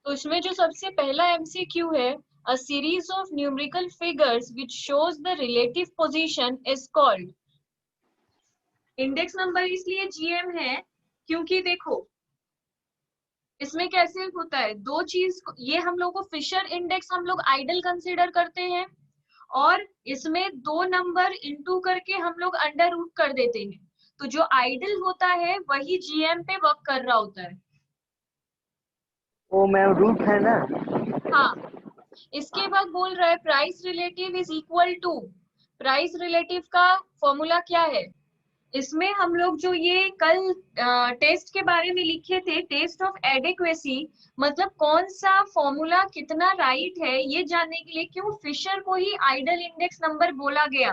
तो इसमें जो सबसे पहला एमसीक्यू है, a series of numerical figures which shows the relative position is called. Index number इसलिए जीएम है क्योंकि देखो इसमें कैसे होता है, दो चीज, ये हम लोग को फिशर इंडेक्स हम लोग आइडल कंसीडर करते हैं, और इसमें दो नंबर इनटू करके हम लोग अंडर रूट कर देते हैं। तो जो आइडल होता है वही जीएम पे वर्क कर रहा होता है। वो मैम रूट है ना। हाँ, इसके बाद बोल रहा है price relative is equal to, price relative का फॉर्मूला क्या है। इसमें हम लोग जो ये कल टेस्ट के बारे में लिखे थे, टेस्ट ऑफ एडिक्वेसी, मतलब कौन सा फॉर्मूला कितना राइट है ये जानने के लिए क्यों फिशर को ही आइडल इंडेक्स नंबर बोला गया।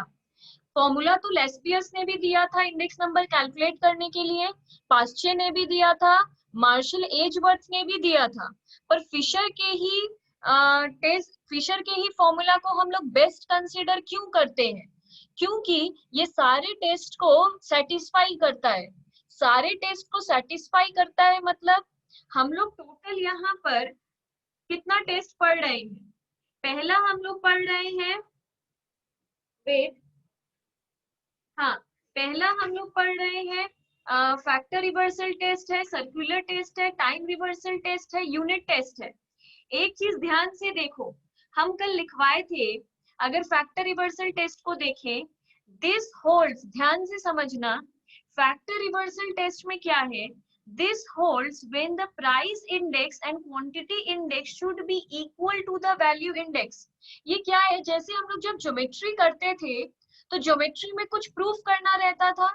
फॉर्मूला तो लेस्पियस ने भी दिया था इंडेक्स नंबर कैलकुलेट करने के लिए, पास्चे ने भी दिया था, मार्शल एजवर्थ ने भी दिया था, पर फिशर के ही टेस्ट, फिशर के ही फॉर्मूला को हम लोग बेस्ट कंसीडर क्यों करते हैं, क्योंकि ये सारे टेस्ट को सेटिस्फाई करता है। सारे टेस्ट को सेटिस्फाई करता है मतलब हम लोग टोटल यहाँ पर कितना टेस्ट पढ़ रहे हैं। पहला हम लोग पढ़ रहे हैं, वेट, हाँ, पहला हम लोग पढ़ रहे हैं फैक्टर रिवर्सल टेस्ट है, सर्कुलर टेस्ट है, टाइम रिवर्सल टेस्ट है, यूनिट टेस्ट है। एक चीज ध्यान से देखो, हम कल लिखवाए थे, अगर फैक्टर रिवर्सल टेस्ट को देखें, दिस होल्ड्स, ध्यान से समझना, फैक्टर रिवर्सल टेस्ट में क्या है, this holds when the price index and quantity index should be equal to the value index. ये क्या है, जैसे हम लोग जब ज्योमेट्री करते थे तो ज्योमेट्री में कुछ प्रूफ करना रहता था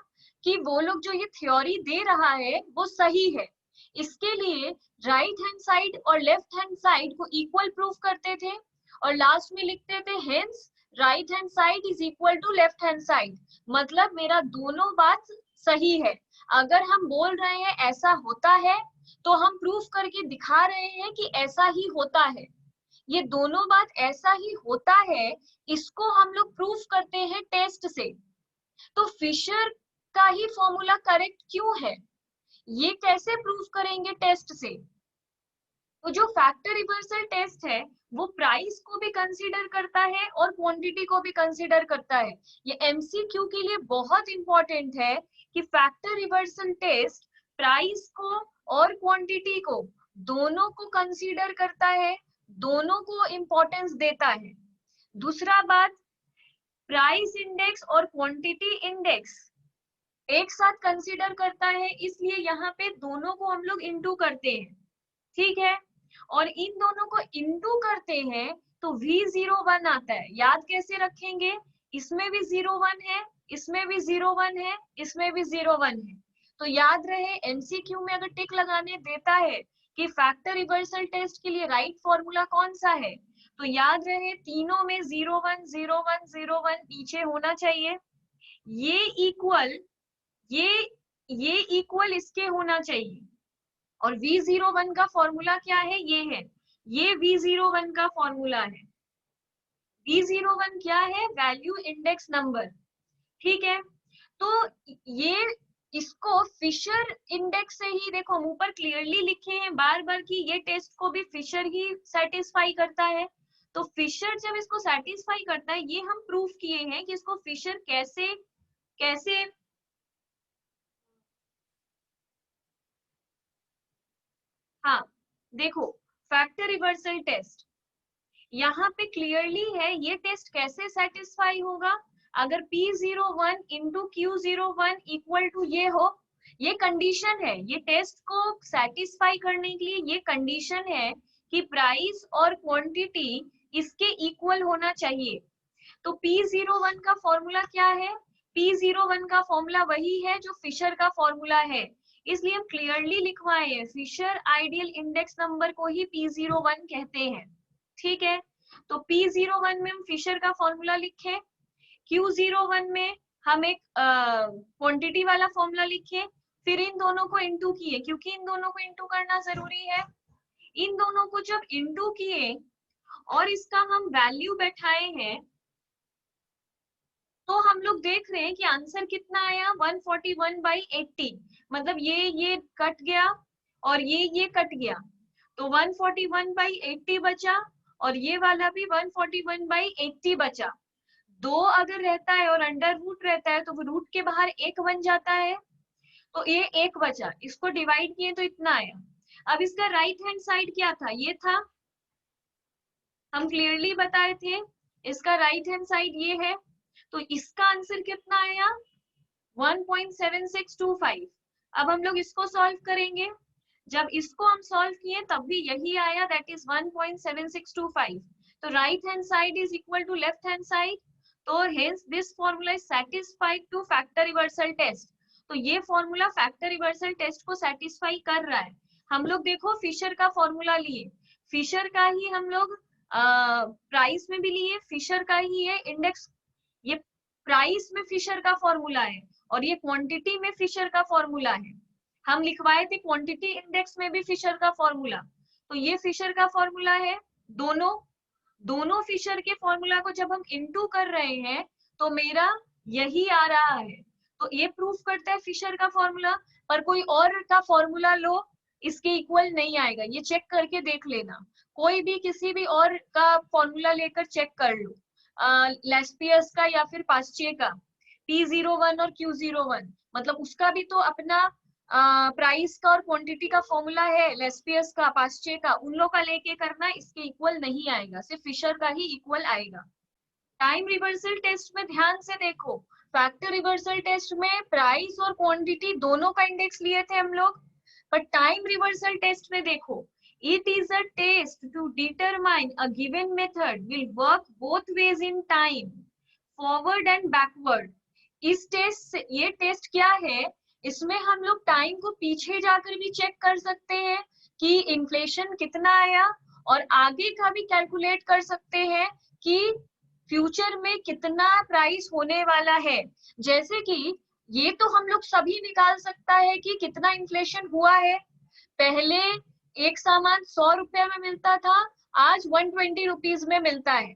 कि वो लोग जो ये थ्योरी दे रहा है वो सही है, इसके लिए राइट हैंड साइड और लेफ्ट हैंड साइड को इक्वल प्रूफ करते थे और लास्ट में लिखते थे hence right hand side is equal to left hand side, मतलब मेरा दोनों बात सही है। अगर हम बोल रहे हैं ऐसा होता है तो हम प्रूफ करके दिखा रहे हैं कि ऐसा ही होता है, ये दोनों बात ऐसा ही होता है, इसको हम लोग प्रूफ करते हैं टेस्ट से। तो फिशर का ही फॉर्मूला करेक्ट क्यों है, ये कैसे प्रूफ करेंगे टेस्ट से। तो जो फैक्टर रिवर्सल टेस्ट है वो प्राइस को भी कंसीडर करता है और क्वांटिटी को भी कंसीडर करता है। ये एमसीक्यू के लिए बहुत इंपॉर्टेंट है कि फैक्टर रिवर्सल टेस्ट प्राइस को और क्वांटिटी को दोनों को कंसीडर करता है, दोनों को इंपॉर्टेंस देता है। दूसरा बात, प्राइस इंडेक्स और क्वांटिटी इंडेक्स एक साथ कंसीडर करता है, इसलिए यहाँ पे दोनों को हम लोग इनटू करते हैं, ठीक है, और इन दोनों को इनटू करते हैं तो V01 आता है। याद कैसे रखेंगे, इसमें भी 01 है, इसमें भी 01 है, इसमें भी 01 है। तो याद रहे एमसीक्यू में अगर टिक लगाने देता है कि फैक्टर रिवर्सल टेस्ट के लिए राइट फॉर्मूला कौन सा है, तो याद रहे तीनों में 01 01 01 पीछे होना चाहिए, ये इक्वल, ये इक्वल इसके होना चाहिए। और V01 का फॉर्मूला क्या है, ये V01 का फॉर्मूला है। V01 क्या है, वैल्यू इंडेक्स नंबर, ठीक है। तो ये, इसको फिशर इंडेक्स से ही देखो हम ऊपर क्लियरली लिखे हैं बार बार कि ये टेस्ट को भी फिशर ही सेटिस्फाई करता है। तो फिशर जब इसको सेटिस्फाई करता है, ये हम प्रूफ किए हैं कि इसको फिशर कैसे कैसे हाँ, देखो फैक्टर रिवर्सल टेस्ट यहाँ पे क्लियरली है, ये टेस्ट कैसे सेटिस्फाई होगा, अगर P01 into Q01 equal to ये हो, ये कंडीशन है, ये टेस्ट को सेटिस्फाई करने के लिए ये कंडीशन है कि प्राइस और क्वांटिटी इसके इक्वल होना चाहिए। तो P01 का फॉर्मूला क्या है, P01 का फॉर्मूला वही है जो फिशर का फॉर्मूला है, इसलिए हम क्लियरली लिखवाए हैं फिशर आइडियल इंडेक्स नंबर को ही P01 कहते हैं, ठीक है। तो P01 में हम फिशर का फॉर्मूला लिखे, Q01 में हम एक क्वांटिटी वाला फॉर्मूला लिखे, फिर इन दोनों को इनटू किए, क्योंकि इन दोनों को इनटू करना जरूरी है। इन दोनों को जब इनटू किए और इसका हम वैल्यू बैठाए हैं, तो हम लोग देख रहे हैं कि आंसर कितना आया, 141/80, मतलब ये कट गया और ये कट गया, तो 141/80 बचा, और ये वाला भी 141/80 बचा। 2 अगर रहता है और अंडर रूट रहता है तो वो रूट के बाहर 1 बन जाता है, तो ये 1 बचा, इसको डिवाइड किए तो इतना आया। अब इसका राइट हैंड साइड क्या था, ये था, हम क्लियरली बताए थे इसका राइट हैंड साइड ये है, तो इसका आंसर कितना आया 1.7625। अब हम लोग इसको सॉल्व करेंगे, जब इसको हम सॉल्व किए तब भी यही आया, दैट इज 1.7625। तो right hand side is equal to left hand side, तो hence this formula is satisfied to factor reversal test. तो ये फॉर्मूला फैक्टर रिवर्सल टेस्ट को सेटिस्फाई कर रहा है। हम लोग देखो फिशर का फॉर्मूला लिए, फिशर का ही हम लोग प्राइस में भी लिए, फिशर का ही है इंडेक्स, ये प्राइस में फिशर का फॉर्मूला है और ये क्वांटिटी में फिशर का फॉर्मूला है। हम लिखवाए थे क्वांटिटी इंडेक्स में भी फिशर का फॉर्मूला, तो ये फिशर का फॉर्मूला है। दोनों फिशर के फॉर्मूला को जब हम इनटू कर रहे हैं तो मेरा यही आ रहा है, तो ये प्रूफ करता है फिशर का फॉर्मूला। पर कोई और का फॉर्मूला लो, इसके इक्वल नहीं आएगा, ये चेक करके देख लेना। कोई भी किसी भी और का फॉर्मूला लेकर चेक कर लो, लेस्पियस का या फिर पास्चे का, P01 और Q01, मतलब उसका भी तो अपना प्राइस का और क्वांटिटी का फॉर्मूला है, लेस्पियस का, पास्चे का, उन लोग का लेके करना, इसके इक्वल नहीं आएगा, सिर्फ फिशर का ही इक्वल आएगा। टाइम रिवर्सल टेस्ट में ध्यान से देखो, फैक्टर रिवर्सल टेस्ट में प्राइस और क्वांटिटी दोनों का इंडेक्स लिए थे हम लोग, पर टाइम रिवर्सल टेस्ट में देखो, it is a test to determine a given method will work both ways in time, forward and backward। इस टेस्ट से, ये टेस्ट क्या है, इसमें हम लोग टाइम को पीछे जाकर भी चेक कर सकते हैं कि इन्फ्लेशन कितना आया, और आगे का भी कैलकुलेट कर सकते हैं कि फ्यूचर में कितना प्राइस होने वाला है। जैसे कि ये तो हम लोग सभी निकाल सकता है कि कितना इन्फ्लेशन हुआ है। पहले एक सामान 100 रुपए में मिलता था, आज 120 रुपीज में मिलता है,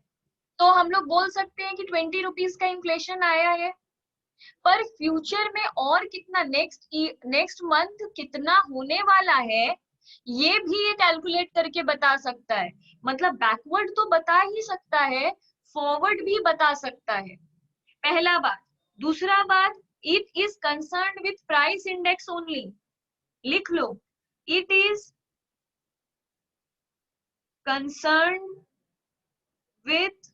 तो हम लोग बोल सकते हैं कि 20 रुपीज का इन्फ्लेशन आया है। पर फ्यूचर में और कितना, नेक्स्ट मंथ कितना होने वाला है, ये भी ये कैलकुलेट करके बता सकता है। मतलब बैकवर्ड तो बता ही सकता है, फॉरवर्ड भी बता सकता है, पहला बात। दूसरा बात, it is concern with price index only, लिख लो, it is concern with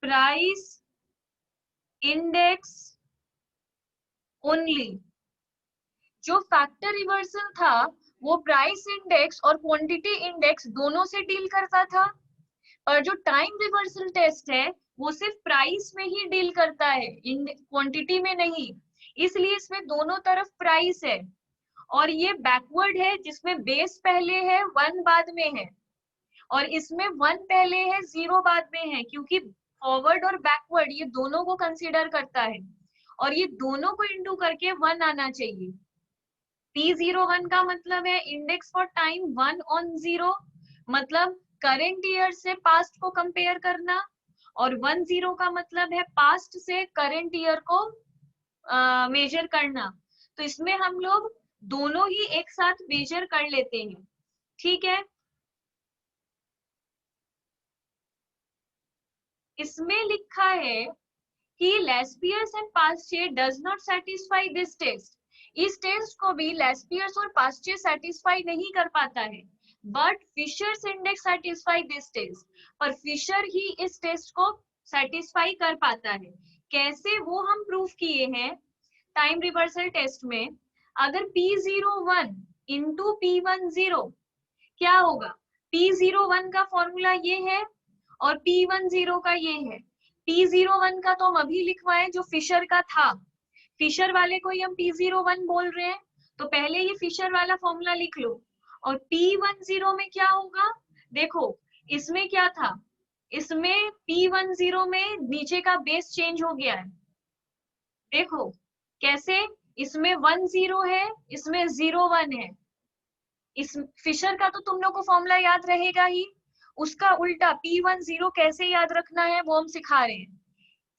price index only. जो फैक्टर रिवर्सल था वो प्राइस इंडेक्स और क्वांटिटी इंडेक्स दोनों से डील करता था, और जो टाइम रिवर्सल टेस्ट है वो सिर्फ प्राइस में ही डील करता है, क्वांटिटी में नहीं। इसलिए इसमें दोनों तरफ प्राइस है, और ये बैकवर्ड है जिसमें बेस पहले है 1 बाद में है, और इसमें 1 पहले है 0 बाद में है, क्योंकि फॉरवर्ड और बैकवर्ड ये दोनों को कंसीडर करता है, और ये दोनों को इंटू करके 1 आना चाहिए। P01 का मतलब है इंडेक्स फॉर टाइम 1/0, मतलब करंट ईयर से पास्ट को कंपेयर करना, और 10 का मतलब है पास्ट से करंट ईयर को मेजर करना। तो इसमें हम लोग दोनों ही एक साथ मेजर कर लेते हैं, ठीक है। इसमें लिखा है कि Laspeyres and Paasche does not satisfy this test. इस टेस्ट को भी लेस्पियस और पास्चे सेटिस्फाई नहीं कर पाता है, but Fisher's index satisfy this test. पर फिशर ही इस टेस्ट को सेटिस्फाई कर पाता है। कैसे, वो हम प्रूफ किए हैं टाइम रिवर्सल टेस्ट में। अगर P01 इंटू P10 क्या होगा, P01 का फॉर्मूला ये है और P10 का ये है। P01 का तो हम अभी लिखवाए जो फिशर का था, फिशर वाले को ही हम P01 बोल रहे हैं, तो पहले ये फिशर वाला फॉर्मूला लिख लो। और P10 में क्या होगा, देखो इसमें क्या था, इसमें P10 में नीचे का बेस चेंज हो गया है, देखो कैसे, इसमें 10 है, इसमें 01 है। इस फिशर का तो तुम लोग को फॉर्मूला याद रहेगा ही, उसका उल्टा P10 कैसे याद रखना है वो हम सिखा रहे हैं।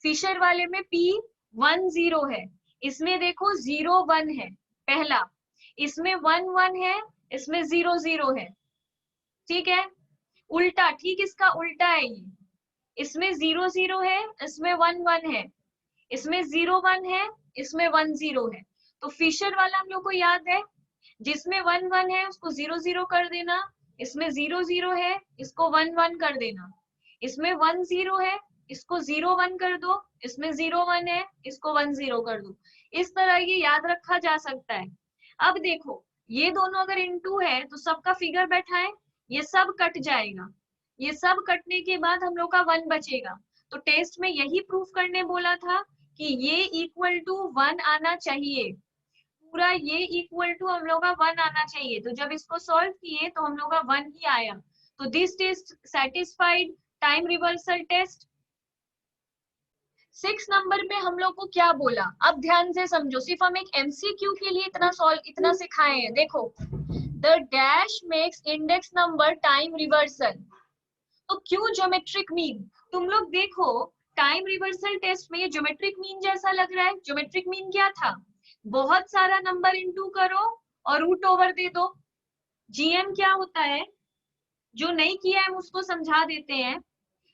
फिशर वाले में P10 है, इसमें देखो 01 है पहला, इसमें 11 है, इसमें 00 है। ठीक है, उल्टा, ठीक इसका उल्टा है ये, इसमें 0 0 है, इसमें 1 1 है, इसमें 0 1 है, इसमें 1 0 है। तो फिशर वाला हम लोग को याद है, जिसमें 1 1 है उसको 0 0 कर देना, इसमें 0 0 है इसको 1 1 कर देना, इसमें 1 0 है इसको 0 1 कर दो, इसमें 0 1 है इसको 1 0 कर दो। इस तरह ये याद रखा जा सकता है। अब देखो, ये दोनों अगर इनटू है तो सबका फिगर बैठा है, ये सब कट जाएगा, ये सब कटने के बाद हम लोग का 1 बचेगा। तो टेस्ट में यही प्रूफ करने बोला था कि ये इक्वल टू 1 आना चाहिए, पूरा ये इक्वल टू हम लोग का 1 आना चाहिए। तो जब इसको सॉल्व किए तो हम लोग का 1 ही आया। तो this test satisfied time reversal test. 6 number पे हम लोग को क्या बोला, अब ध्यान से समझो, सिर्फ हम एक एमसीक्यू के लिए इतना सिखाए हैं। देखो, the dash makes index number time reversal. तो क्यों ज्योमेट्रिक मीन, तुम लोग देखो टाइम रिवर्सल टेस्ट में ये ज्योमेट्रिक मीन जैसा लग रहा है। ज्योमेट्रिक मीन क्या था, बहुत सारा नंबर इनटू करो और रूट ओवर दे दो। जीएम क्या होता है, जो नहीं किया है हम उसको समझा देते हैं।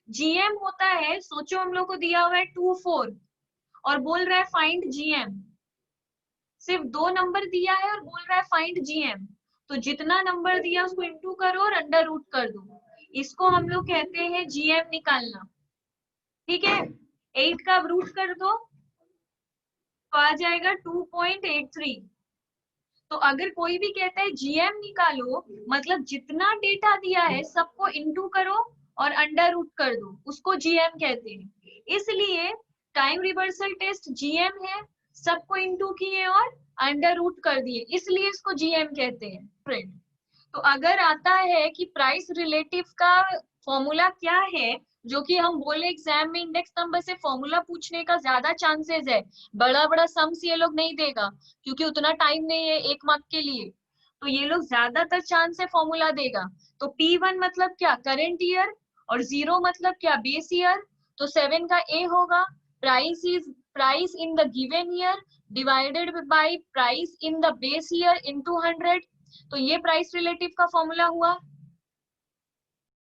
जीएम होता है, सोचो हम लोग को दिया हुआ है 2 4 और बोल रहा है फाइंड जीएम, सिर्फ 2 नंबर दिया है और बोल रहा है फाइंड जीएम। तो जितना नंबर दिया उसको इनटू करो और अंडर रूट कर दो, इसको हम लोग कहते हैं जीएम निकालना। ठीक है, 8 का रूट कर दो तो आ जाएगा 2.83। तो अगर कोई भी कहता है जीएम निकालो, मतलब जितना डेटा दिया है सबको इनटू करो और अंडर रूट कर दो, उसको जीएम कहते हैं। इसलिए टाइम रिवर्सल टेस्ट जीएम है, सबको इनटू किए और अंडर रूट कर दिए, इसलिए इसको जीएम कहते हैं फ्रेंड। तो अगर आता है कि प्राइस रिलेटिव का फॉर्मूला क्या है, जो कि हम बोले एग्जाम में इंडेक्स नंबर से फॉर्मूला पूछने का ज्यादा चांसेस है, बड़ा बड़ा सम्स ये लोग नहीं देगा क्योंकि उतना टाइम नहीं है 1 मार्क के लिए, तो ये लोग ज्यादातर चांस है फॉर्मूला देगा। तो P1 मतलब क्या, करेंट ईयर, और 0 मतलब क्या, बेस ईयर। तो 7 का ए होगा, price in the given year divided by price in the base year into 100। तो ये प्राइस रिलेटिव का फॉर्मूला हुआ।